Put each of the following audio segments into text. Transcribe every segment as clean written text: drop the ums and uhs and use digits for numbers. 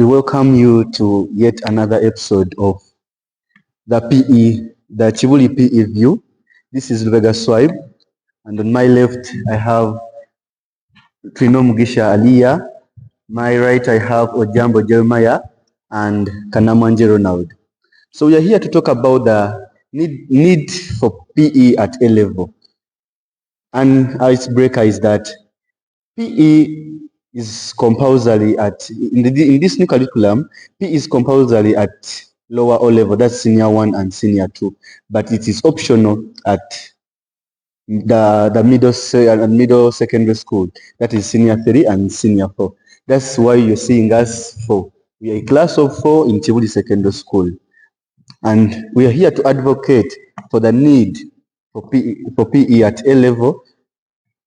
We welcome you to yet another episode of the PE, the Kibuli PE View. This is Vega Swipe, and on my left I have Trino Mugisha Aliyah. My right I have Ojambo Jeremiah and Kanamwanje Ronald. So we are here to talk about the need for PE at A level. And our icebreaker is that PE is compulsory in this new curriculum. PE is compulsory at lower O level, that's senior 1 and senior 2, but it is optional at the middle secondary school, that is senior 3 and senior 4. That's why you're seeing us 4. We are a class of 4 in Kibuli Secondary School, and we are here to advocate for the need for PE at A level,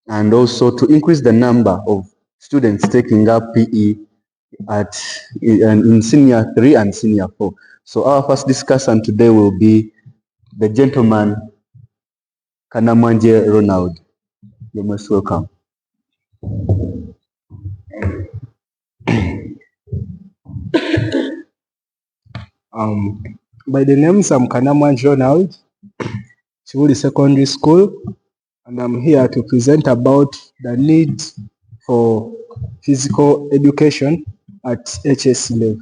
and also to increase the number of students taking up PE in senior 3 and senior 4. So our first discussant today will be the gentleman Kanamwanje Ronald. You're most welcome. By the name, I'm Kanamwanje Ronald, Kibuli Secondary School, and I'm here to present about the need for physical education at HSC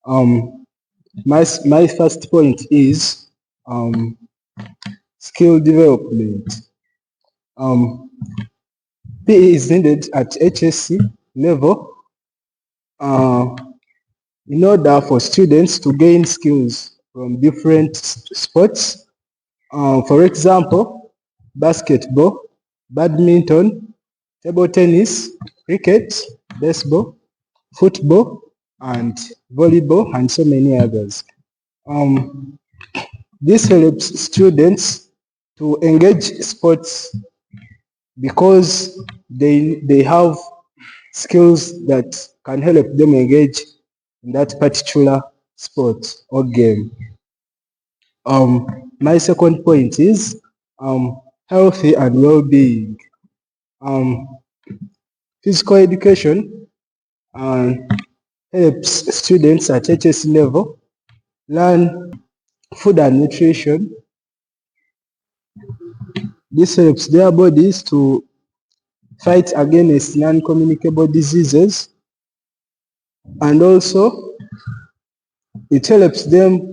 level. My first point is skill development. PE is needed at HSC level in order for students to gain skills from different sports. For example, basketball, badminton, table tennis, cricket, baseball, football, and volleyball, and so many others. This helps students to engage sports because they have skills that can help them engage in that particular sport or game. My second point is healthy and well-being. Physical education helps students at HSC level learn food and nutrition. This helps their bodies to fight against non-communicable diseases, and also it helps them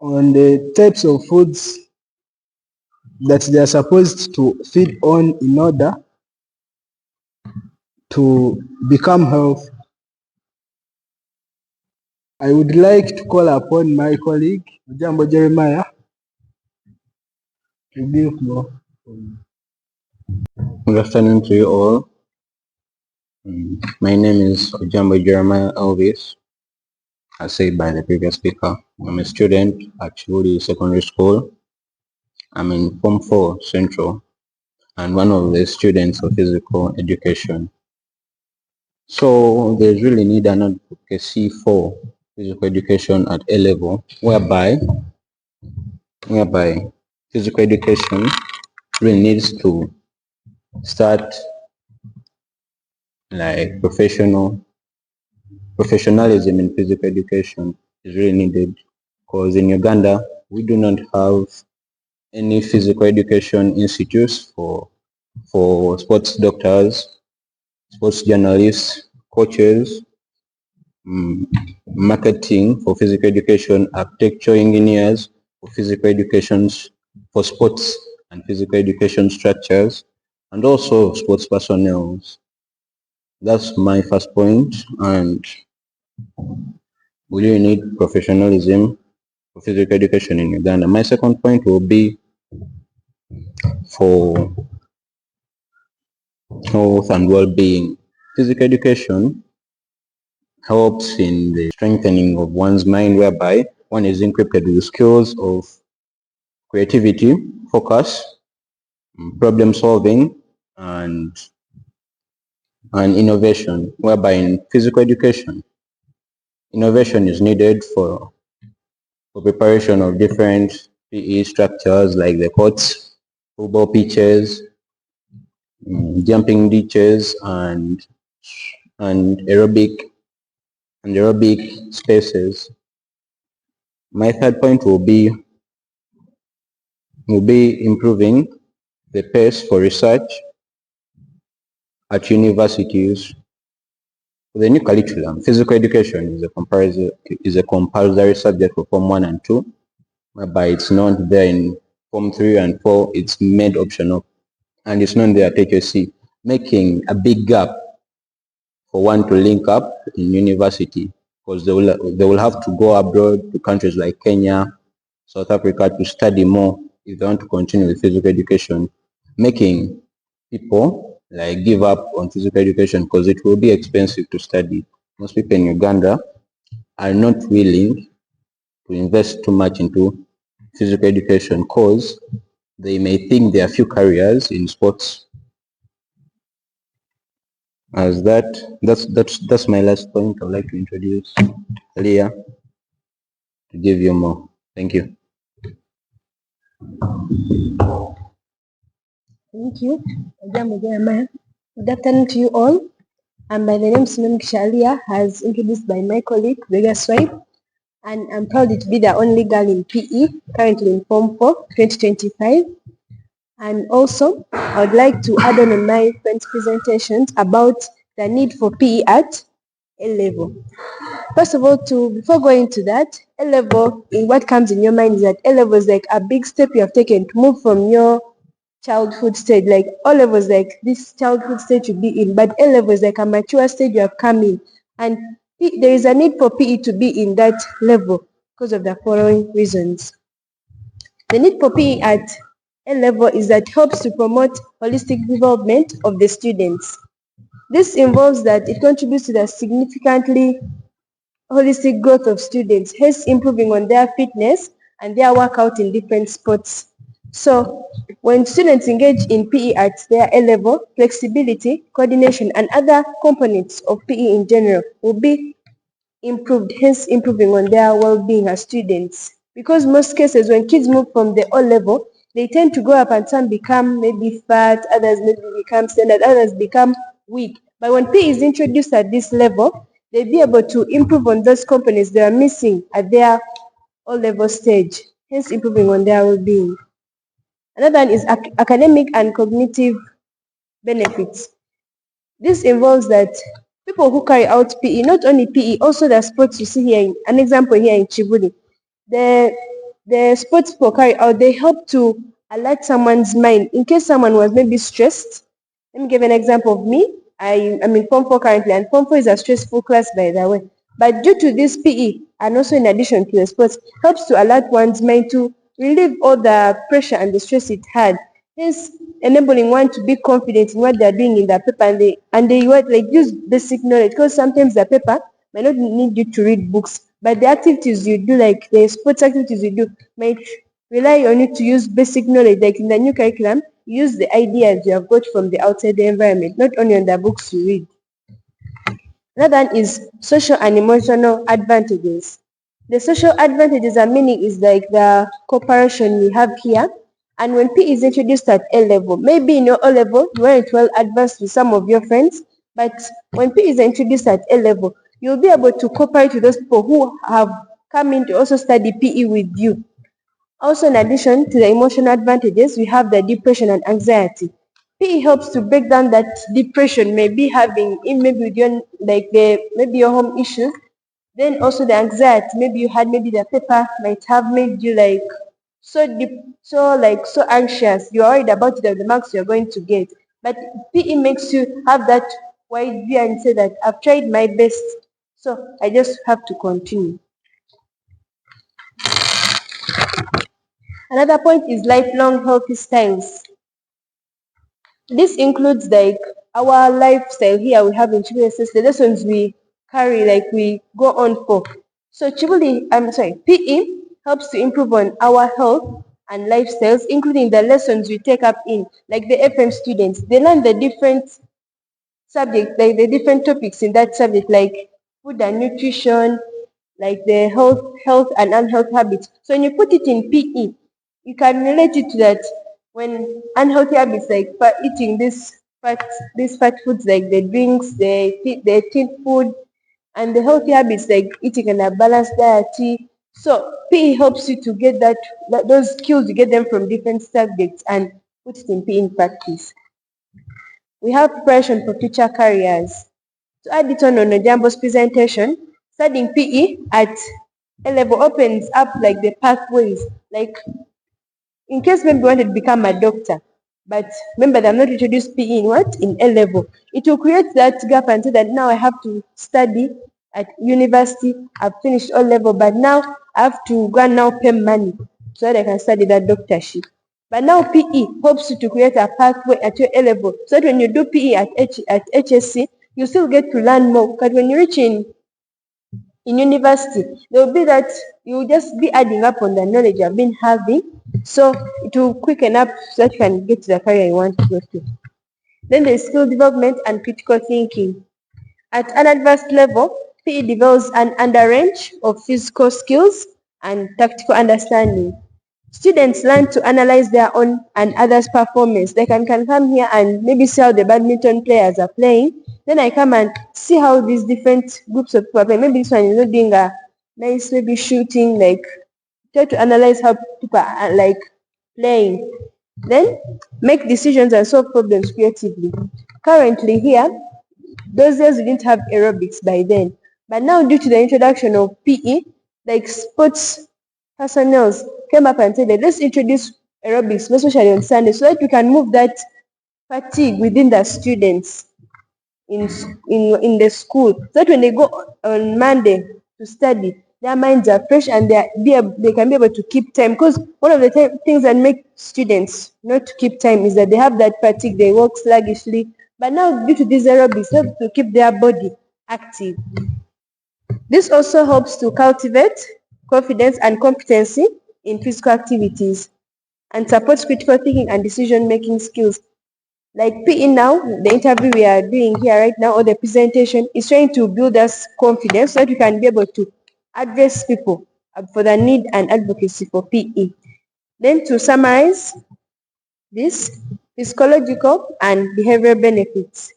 on the types of foods that they are supposed to feed on in order to become healthy. I would like to call upon my colleague, Ojambo Jeremiah, to give more. Good afternoon to you all. My name is Ojambo Jeremiah Elvis, as said by the previous speaker. I'm a student at Kibuli Secondary School. I'm in Form 4 Central and one of the students of physical education. So there's really need an advocacy for physical education at A level, whereby physical education really needs to start like professionalism in physical education is really needed, because in Uganda we do not have any physical education institutes for sports doctors, sports journalists, coaches, marketing for physical education, architecture engineers for physical education, for sports and physical education structures, and also sports personnel. That's my first point, and we really need professionalism for physical education in Uganda. My second point will be for health and well-being. Physical education helps in the strengthening of one's mind, whereby one is equipped with skills of creativity, focus, problem solving, and innovation, whereby in physical education, innovation is needed for preparation of different PE structures like the courts, football pitches, jumping ditches, and aerobic and aerobic spaces. My third point will be improving the pace for research at universities. The new curriculum, physical education is a compulsory subject for Form 1 and 2, whereby it's not there in Form 3 and 4, it's made optional, and it's not there at HSC, making a big gap for one to link up in university, because they will have to go abroad to countries like Kenya, South Africa to study more if they want to continue with physical education, making people like give up on physical education because it will be expensive to study. Most people in Uganda are not willing to invest too much into physical education because they may think there are few careers in sports. As that's my last point. I'd like to introduce Leah to give you more. Thank you. Thank you. Good afternoon to you all. And by the name Sunem Kishalia, as introduced by my colleague Vega Swipe, and I'm proud to be the only girl in PE, currently in Form 4, 2025. And also, I would like to add on my friend's presentations about the need for PE at A level. First of all, before going to that, A level, in what comes in your mind is that A level is like a big step you have taken to move from your childhood stage. Like O level is like this childhood stage you be in, but A level is like a mature stage you have come in. And there is a need for PE to be in that level because of the following reasons. The need for PE at A level is that helps to promote holistic development of the students. This involves that it contributes to the significantly holistic growth of students, hence improving on their fitness and their workout in different sports. So when students engage in PE at their A level, flexibility, coordination, and other components of PE in general will be improved, hence improving on their well-being as students. Because most cases when kids move from the O level, they tend to grow up and some become maybe fat, others maybe become standard, others become weak. But when PE is introduced at this level, they'll be able to improve on those components they are missing at their O level stage, hence improving on their well-being. Another one is academic and cognitive benefits. This involves that people who carry out PE, not only PE, also the sports you see here, an example here in Kibuli, the sports people carry out, they help to alert someone's mind in case someone was maybe stressed. Let me give an example of me. I'm in Form 4 currently, and Form 4 is a stressful class, by the way. But due to this PE, and also in addition to the sports, helps to alert one's mind to relieve all the pressure and the stress it had, hence enabling one to be confident in what they're doing in the paper, and they like use basic knowledge, because sometimes the paper might not need you to read books, but the activities you do, like the sports activities you do, might rely on you to use basic knowledge. Like in the new curriculum, use the ideas you have got from the outside the environment, not only on the books you read. Another one is social and emotional advantages. The social advantages and meaning is like the cooperation we have here. And when P is introduced at A level, maybe in your O level, you weren't well advanced with some of your friends, but when P is introduced at A level, you'll be able to cooperate with those people who have come in to also study PE with you. Also, in addition to the emotional advantages, we have the depression and anxiety. PE helps to break down that depression may be having in maybe with your maybe your home issues. Then also the anxiety, maybe you had maybe the paper might have made you like so deep, so anxious. You're worried about the marks you're going to get. But PE makes you have that wide view and say that I've tried my best, so I just have to continue. Another point is lifelong healthy styles. This includes like our lifestyle here we have in Chibuli, the lessons we carry, like we go on for. So PE helps to improve on our health and lifestyles, including the lessons we take up in, like the FM students. They learn the different subjects, like the different topics in that subject, like food and nutrition, like the health and unhealthy habits. So when you put it in PE, you can relate it to that when unhealthy habits like eating these fat foods like the drinks, the teen food, and the healthy habits like eating and a balanced diet. So PE helps you to get those skills, you get them from different subjects and put it in PE in practice. We have preparation for future careers. To add it on Ojambo's presentation, studying PE at A level opens up like the pathways, like in case maybe you wanted to become a doctor, but remember they have not introduced PE in what? In A level. It will create that gap and say that now I have to study at university, I've finished O level, but now I have to go and now pay money so that I can study that doctorship. But now PE helps you to create a pathway at your A level so that when you do PE at HSC, you still get to learn more. Because when you reach in university, there will be that you will just be adding up on the knowledge you have been having. So it will quicken up so that you can get to the career you want to go to. Then there's skill development and critical thinking. At an advanced level, PE develops an underrange of physical skills and tactical understanding. Students learn to analyze their own and others' performance. They can come here and maybe see how the badminton players are playing. Then I come and see how these different groups of people are playing. Maybe this one is not doing a nice, maybe shooting, like try to analyze how people are like playing. Then make decisions and solve problems creatively. Currently here, those days we didn't have aerobics by then. But now due to the introduction of PE, like sports personnel came up and said, let's introduce aerobics, especially on Sunday, so that we can move that fatigue within the students in the school. So that when they go on Monday to study, their minds are fresh and they can be able to keep time. Because one of the things that make students not to keep time is that they have that fatigue, they work sluggishly. But now due to these aerobics, they have to keep their body active. This also helps to cultivate confidence and competency in physical activities and supports critical thinking and decision-making skills. Like PE now, the interview we are doing here right now, or the presentation, is trying to build us confidence so that we can be able to address people for the need and advocacy for PE. Then to summarize this, physiological and behavioral benefits.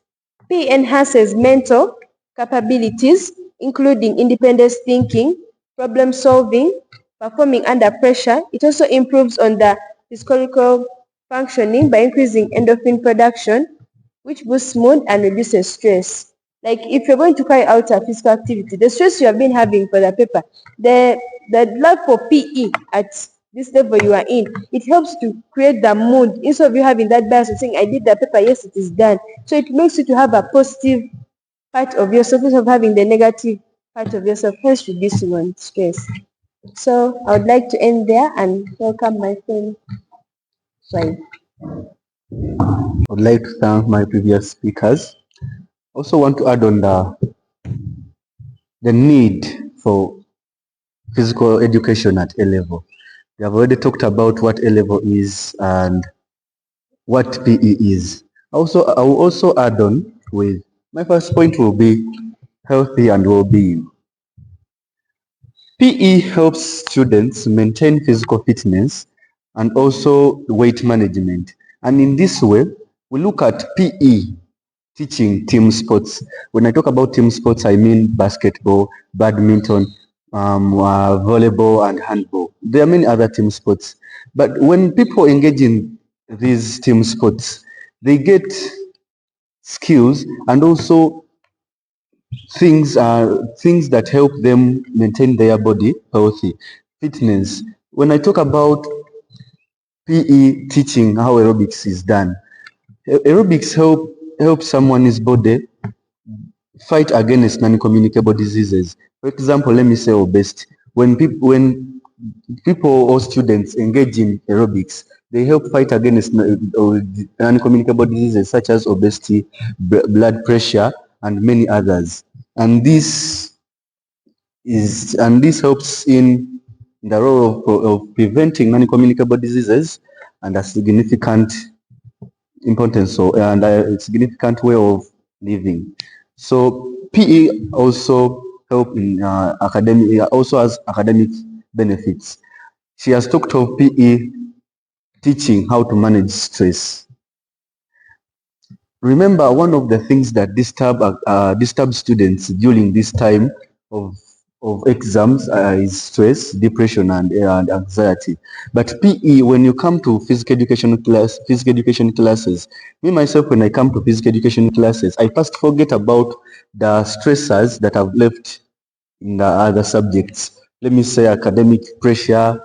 PE enhances mental capabilities, including independent thinking, problem solving, performing under pressure. It also improves on the physiological functioning by increasing endorphin production, which boosts mood and reduces stress. Like if you're going to carry out a physical activity, the stress you have been having for the paper, the love for PE at this level you are in, it helps to create the mood instead of you having that bias of saying, I did the paper, yes, it is done. So it makes you to have a positive part of yourself instead of having the negative part of yourself, hence reducing on stress. So I would like to end there and welcome my friend. Sorry. I would like to thank my previous speakers. Also want to add on the need for physical education at A level. We have already talked about what A level is and what PE is. I will also add on with my first point will be healthy and well-being. PE helps students maintain physical fitness and also weight management. And in this way, we look at PE teaching team sports. When I talk about team sports, I mean basketball, badminton, volleyball, and handball. There are many other team sports. But when people engage in these team sports, they get skills and also things that help them maintain their body healthy. Fitness. When I talk about PE teaching how aerobics is done, aerobics help someone's body fight against non-communicable diseases. For example, let me say obesity. When people or students engage in aerobics, they help fight against non-communicable diseases such as obesity, blood pressure, and many others. And this helps in the role of preventing non-communicable diseases and a significant importance and a significant way of living. So PE also help in also has academic benefits. She has talked of PE teaching how to manage stress. Remember, one of the things that disturb students during this time of exams is stress, depression, and anxiety. But PE, when you come to physical education classes, me myself, when I come to physical education classes, I first forget about the stressors that I've left in the other subjects. Let me say academic pressure,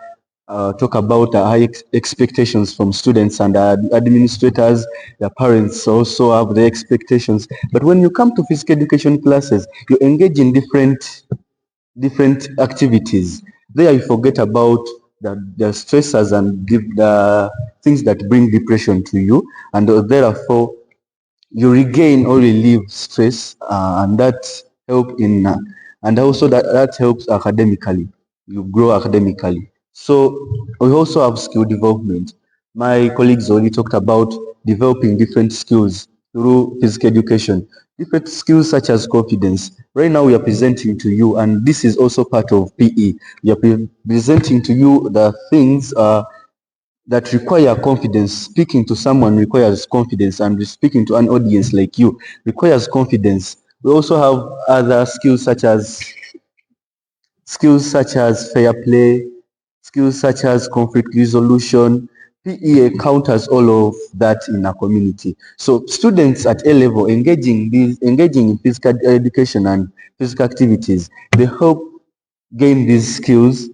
talk about high expectations from students and administrators. The parents also have their expectations. But when you come to physical education classes, you engage in different activities. There you forget about the stressors and the things that bring depression to you, and therefore you regain or relieve stress, and that help in and also that helps academically. You grow academically. So we also have skill development. My colleagues already talked about developing different skills through physical education. Different skills such as confidence. Right now we are presenting to you, and this is also part of PE. We are presenting to you the things that require confidence. Speaking to someone requires confidence, and speaking to an audience like you requires confidence. We also have other skills such as fair play, skills such as conflict resolution. PE counters all of that in a community. So students at A level engaging in physical education and physical activities, they help gain these skills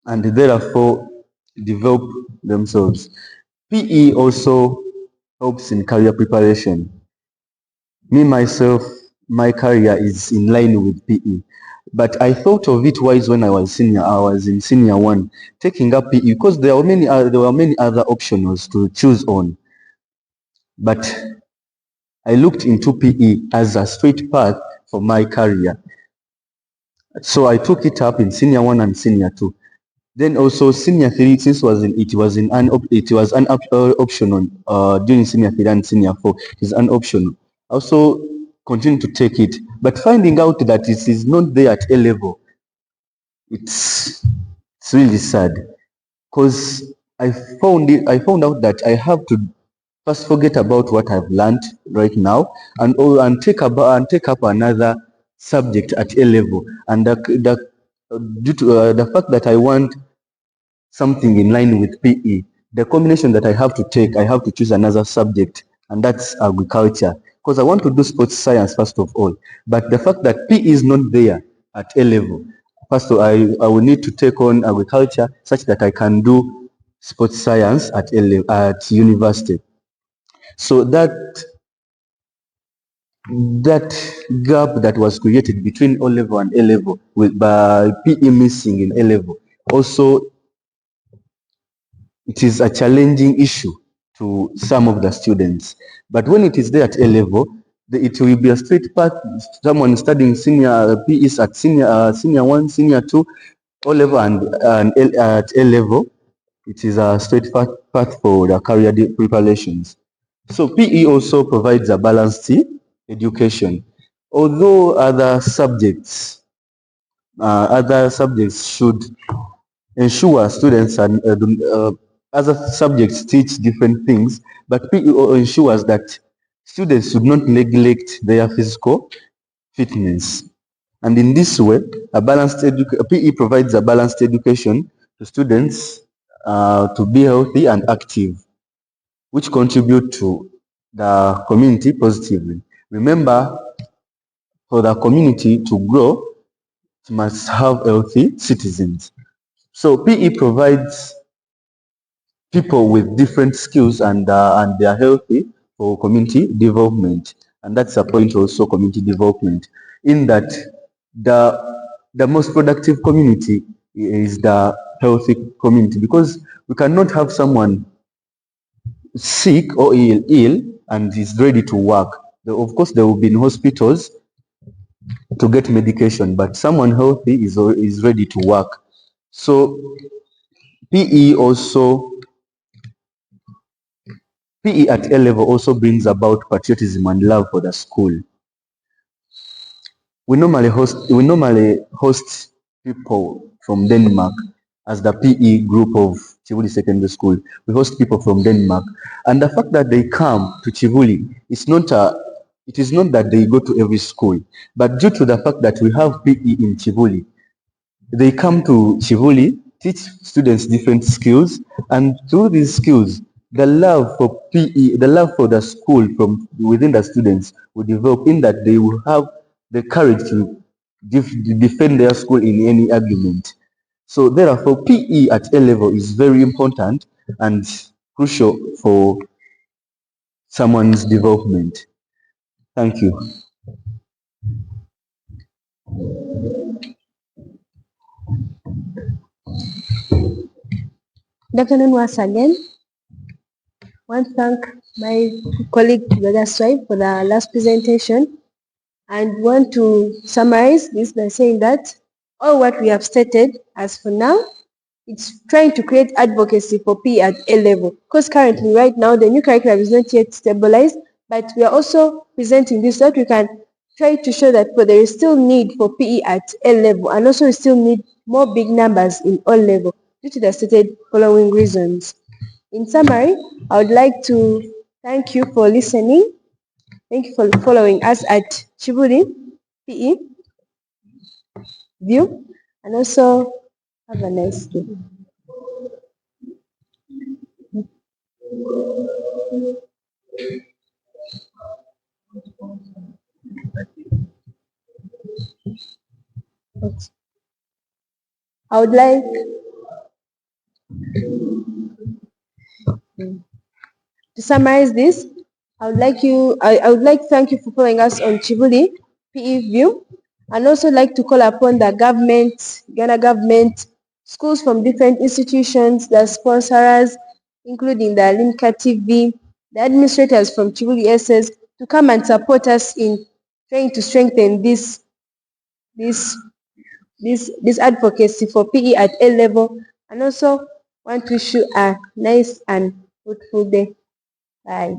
and therefore develop themselves. PE also helps in career preparation. Me, myself, my career is in line with PE. But I thought of it wise when I was in senior one, taking up PE because there were many other options to choose on. But I looked into PE as a straight path for my career. So I took it up in senior one and senior two. Then also senior three, since it was an optional during senior three and senior four, is an optional. Also continue to take it, but finding out that it is not there at A level, it's really sad because I found out that I have to first forget about what I've learned right now and take up another subject at A level, and due to the fact that I want something in line with PE. The combination that I have to choose another subject, and that's agriculture, because I want to do sports science first of all. But the fact that PE is not there at A level, first of all, I will need to take on agriculture such that I can do sports science at at university. So that gap that was created between O level and A level with by PE missing in A level also, it is a challenging issue to some of the students. But when it is there at A level, it will be a straight path. Someone studying senior PEs at senior one, senior two, O level and at A level, it is a straight path for the career preparations. So PE also provides a balanced education. Although other subjects should ensure students and other subjects teach different things, but PE ensures that students should not neglect their physical fitness. And in this way, PE provides a balanced education to students to be healthy and active, which contribute to the community positively. Remember, for the community to grow, it must have healthy citizens. So PE provides people with different skills and they are healthy for community development, and that's a point also community development in that the most productive community is the healthy community, because we cannot have someone sick or ill and is ready to work. Of course they will be in hospitals to get medication, but someone healthy is ready to work. So PE also PE at A level also brings about patriotism and love for the school. We normally host people from Denmark. as the PE group of Kibuli Secondary School. We host people from Denmark. And the fact that they come to Kibuli, it is not that they go to every school, but due to the fact that we have PE in Kibuli, they come to Kibuli, teach students different skills, and through these skills, the love for PE, the love for the school from within the students will develop, in that they will have the courage to defend their school in any argument. So therefore, PE at A level is very important and crucial for someone's development. Thank you. Good afternoon once again. I want to thank my colleague Brother Swipe for the last presentation, and want to summarize this by saying that all what we have stated as for now, it's trying to create advocacy for PE at A level, because currently right now the new curriculum is not yet stabilized, but we are also presenting this so that we can try to show that there is still need for PE at A level, and also we still need more big numbers in all level due to the stated following reasons. In summary, I would like to thank you for listening. Thank you for following us at Kibuli PE View, and also have a nice day. I would like to summarize this. I would like to thank you for following us on Kibuli PE View, and also like to call upon the government, Ghana government, schools from different institutions, the sponsors, including the Limca TV, the administrators from Kibuli SS, to come and support us in trying to strengthen this advocacy for PE at A level, and also want to wish you a nice and fruitful day. Bye.